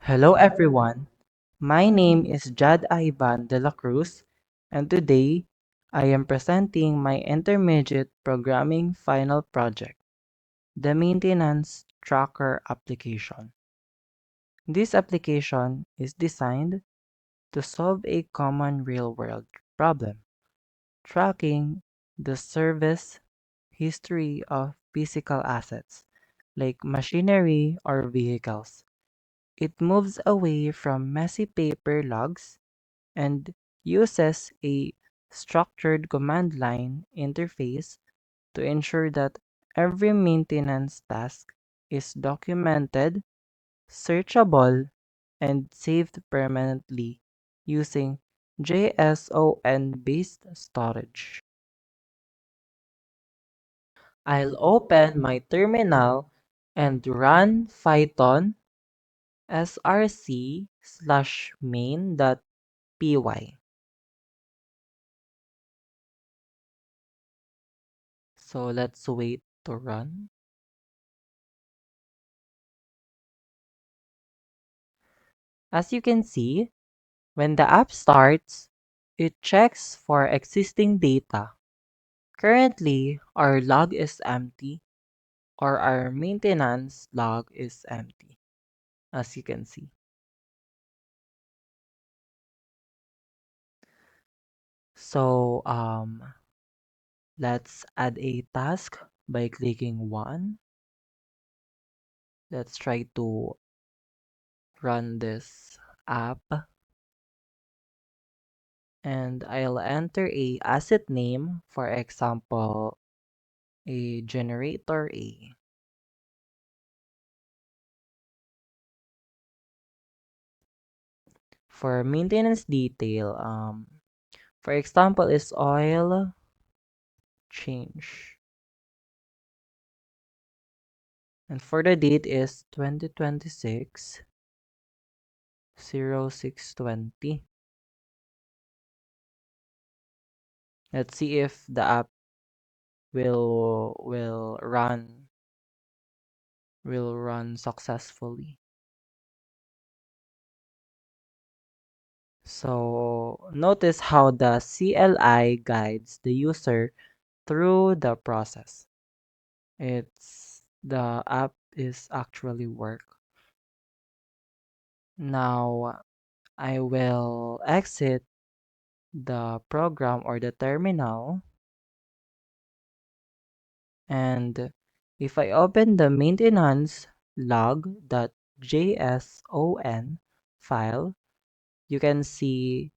Hello everyone, my name is Jad Ivan de la Cruz, and today I am presenting my intermediate programming final project, the Maintenance Tracker application. This application is designed to solve a common real-world problem, tracking the service history of physical assets like machinery or vehicles. It moves away from messy paper logs and uses a structured command line interface to ensure that every maintenance task is documented, searchable, and saved permanently using JSON-based storage. I'll open my terminal and run Python src/main.py. So let's wait to run. As you can see, when the app starts, it checks for existing data. Currently, our log is empty or our maintenance log is empty, as you can see. So let's add a task by clicking 1. Let's try to run this app and I'll enter a asset name, for example, a generator A. For maintenance detail, for example, is oil change. And for the date is 2026 06/20. Let's see if the app will run successfully. So notice how the CLI guides the user through the process. The app is actually work. Now I will exit the program or the terminal, and if I open the maintenance log.json file, you can see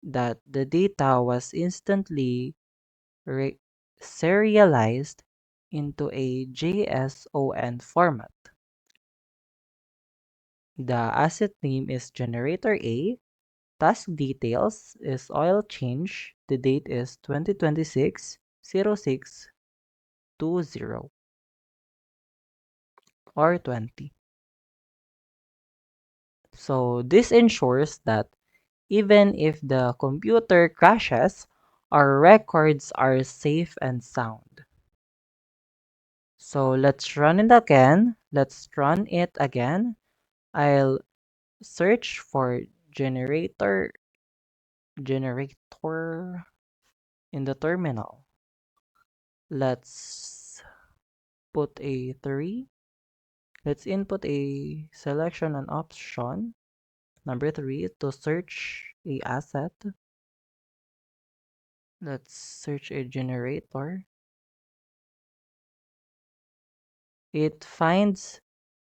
that the data was instantly serialized into a JSON format. The asset name is generator A, task details is oil change, the date is 2026 06/20 or 20. So this ensures that even if the computer crashes, our records are safe and sound. So let's run it again. Let's run it again. I'll search for generator in the terminal. Let's put a 3. Let's input a selection and option. Number 3 to search a asset. Let's search a generator. It finds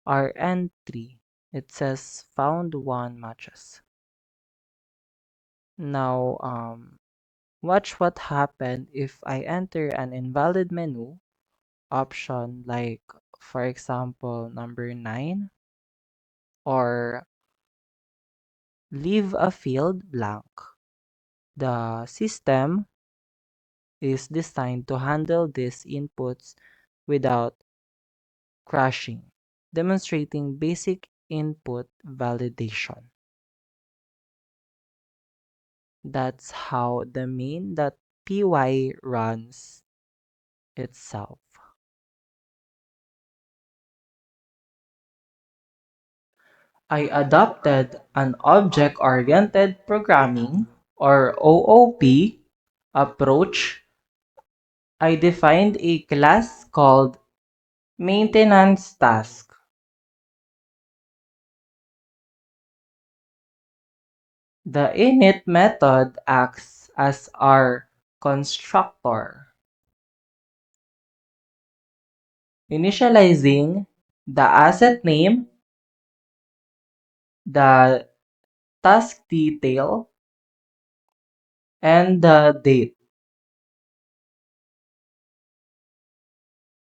our entry. It says found 1 matches. Now, watch what happened if I enter an invalid menu option, like for example number 9, or leave a field blank. The system is designed to handle these inputs without crashing, demonstrating basic input validation. That's how the main.py runs itself. I adopted an object-oriented programming or OOP approach. I defined a class called maintenance task. The init method acts as our constructor, initializing the asset name, the task detail, and the date.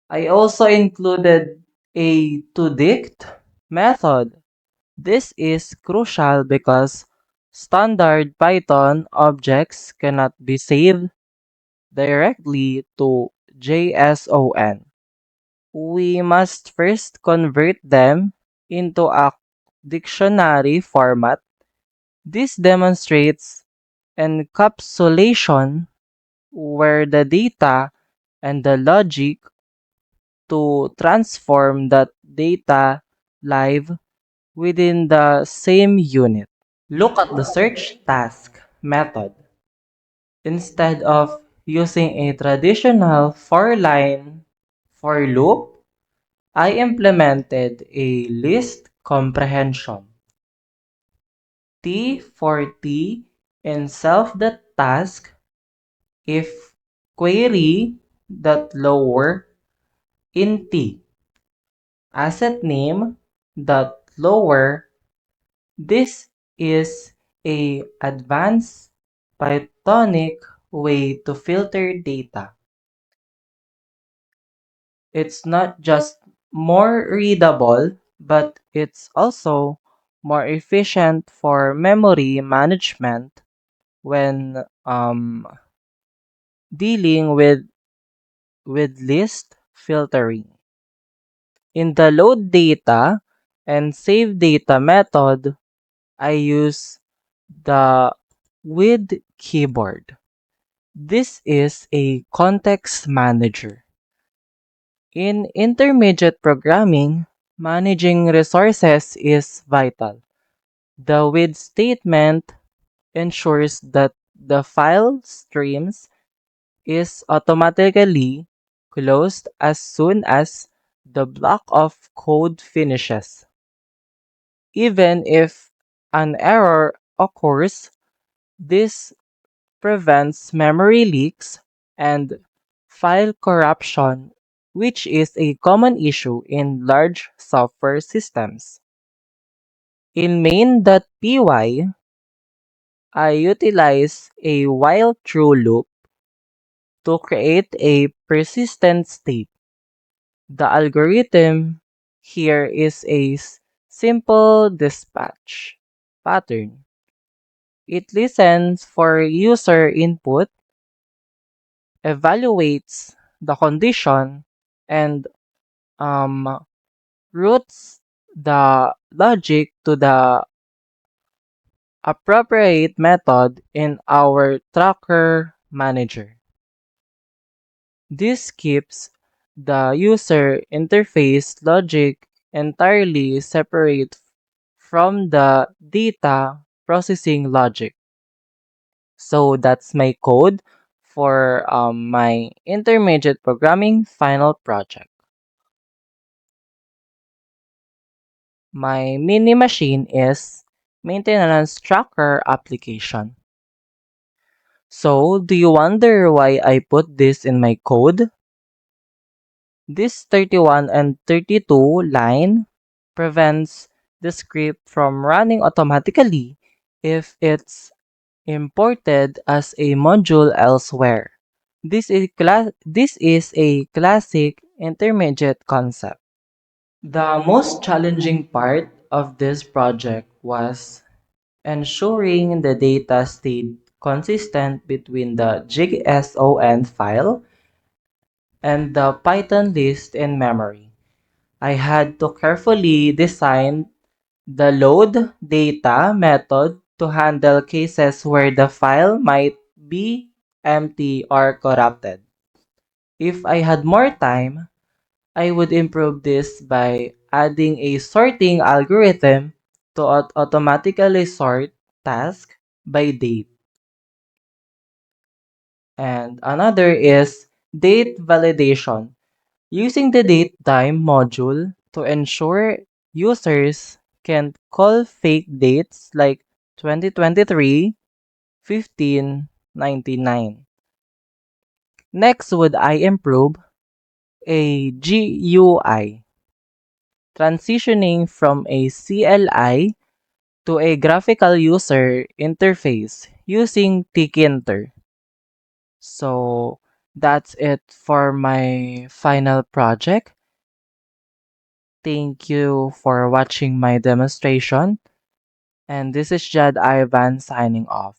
I also included a toDict method. This is crucial because standard Python objects cannot be saved directly to JSON. We must first convert them into a dictionary format. This demonstrates encapsulation where the data and the logic to transform that data live within the same unit. Look at the search task method. Instead of using a traditional for-line for loop, I implemented a list comprehension. T for T in self.task if query dot lower in T. Asset name dot lower. This is a advanced Pythonic way to filter data. It's not just more readable, but it's also more efficient for memory management when dealing with list filtering. In the load data and save data method, I use the with keyboard. This is a context manager. In intermediate programming, managing resources is vital. The with statement ensures that the file streams is automatically closed as soon as the block of code finishes. Even if an error occurs, this prevents memory leaks and file corruption, which is a common issue in large software systems. In main.py, I utilize a while true loop to create a persistent state. The algorithm here is a simple dispatch pattern. It listens for user input, evaluates the condition, and um, routes the logic to the appropriate method in our tracker manager. This keeps the user interface logic entirely separate from the data processing logic. So that's my code for my intermediate programming final project. My mini machine is maintenance tracker application. So do you wonder why I put this in my code? This 31 and 32 line prevents the script from running automatically if it's imported as a module elsewhere. This is a classic intermediate concept. The most challenging part of this project was ensuring the data stayed consistent between the JSON file and the Python list in memory. I had to carefully design the load data method to handle cases where the file might be empty or corrupted. If I had more time, I would improve this by adding a sorting algorithm to automatically sort tasks by date. And another is date validation, using the datetime module to ensure users can call fake dates like 2023 1599. Next would I improve a GUI, transitioning from a CLI to a graphical user interface using Tkinter. So that's it for my final project. Thank you for watching my demonstration. And this is Jad Ivan signing off.